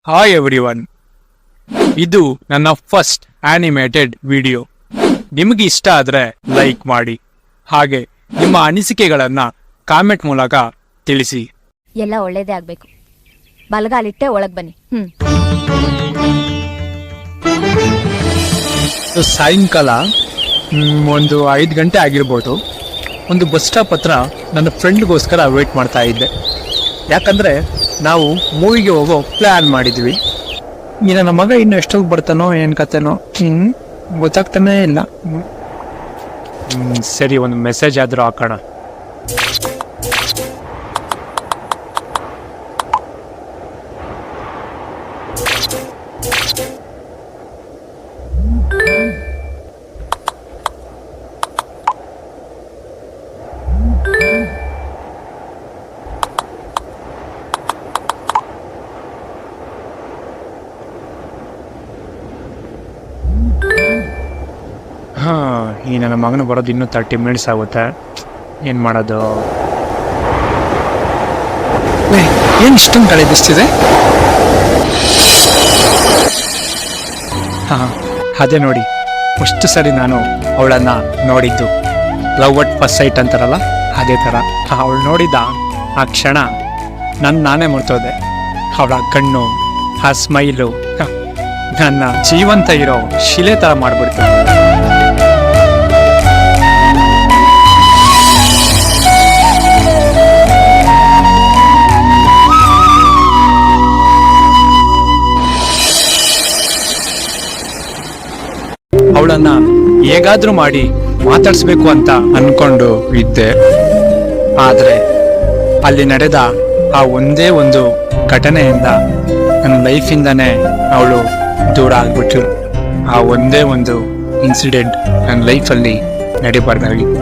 Hi everyone, ಇದು ನನ್ನ first animated video. ನಿಮಗೆ ಇಷ್ಟ ಆದರೆ ಲೈಕ್ ಮಾಡಿ, ಹಾಗೆ ನಿಮ್ಮ ಅನಿಸಿಕೆಗಳನ್ನು ಕಾಮೆಂಟ್ ಮೂಲಕ ತಿಳಿಸಿ. ಎಲ್ಲ ಒಳ್ಳೇದೇ ಆಗ್ಬೇಕು. ಬಲಗಾಲಿಟ್ಟೆ ಒಳಗ್ ಬನ್ನಿ. ಸಾಯಂಕಾಲ ಒಂದು 5 ಗಂಟೆ ಆಗಿರ್ಬೋದು. ಒಂದು ಬಸ್ ಸ್ಟಾಪ್ ಹತ್ರ ನನ್ನ ಫ್ರೆಂಡ್ಗೋಸ್ಕರ ವೇಟ್ ಮಾಡ್ತಾ ಇದ್ದೆ. ಯಾಕಂದರೆ ನಾವು ಮೂವಿಗೆ ಹೋಗೋ ಪ್ಲ್ಯಾನ್ ಮಾಡಿದ್ವಿ. ಈ ನನ್ನ ಮಗ ಇನ್ನು ಎಷ್ಟೊತ್ತು ಬರ್ತಾನೋ ಏನು ಕತೆನೋ ಗೊತ್ತಾಗ್ತಾನೇ ಇಲ್ಲ. ಸರಿ, ಒಂದು ಮೆಸೇಜ್ ಆದರೂ ಹಾಕೋಣ. ಈ ನನ್ನ ಮಗನ ಬರೋದು ಇನ್ನೂ 30 ಮಿನಿಟ್ಸ್ ಆಗುತ್ತೆ. ಏನು ಮಾಡೋದು? ಏನು ಇಷ್ಟೊಂದು ಕಳೆ ಬಿಸ್ತಿದೆ? ಹಾಂ, ಅದೇ ನೋಡಿ, ಅಷ್ಟು ಸರಿ ನಾನು ಅವಳನ್ನು ನೋಡಿದ್ದು. ಲವ್ ಅಟ್ ಫಸ್ಟ್ ಸೈಟ್ ಅಂತಾರಲ್ಲ, ಅದೇ ಥರ. ಅವಳು ನೋಡಿದ ಆ ಕ್ಷಣ ನಾನೇ ಮರ್ತೋದೆ. ಅವಳ ಕಣ್ಣು, ಆ ಸ್ಮೈಲು ನನ್ನ ಜೀವಂತ ಇರೋ ಶಿಲೆ ಥರ ಮಾಡಿಬಿಡ್ತು. ಅವಳನ್ನ ಹೇಗಾದ್ರೂ ಮಾಡಿ ಮಾತಾಡಿಸ್ಬೇಕು ಅಂತ ಅನ್ಕೊಂಡು ಇದ್ದೆ. ಆದರೆ ಅಲ್ಲಿ ನಡೆದ ಆ ಒಂದೇ ಒಂದು ಘಟನೆಯಿಂದ ನನ್ನ ಲೈಫಿಂದನೇ ಅವಳು ದೂರ ಆಗ್ಬಿಟ್ರು. ಆ ಒಂದೇ ಒಂದು ಇನ್ಸಿಡೆಂಟ್ ನನ್ನ ಲೈಫಲ್ಲಿ ನಡಿಬಾರ್ದಾಗಿತ್ತು.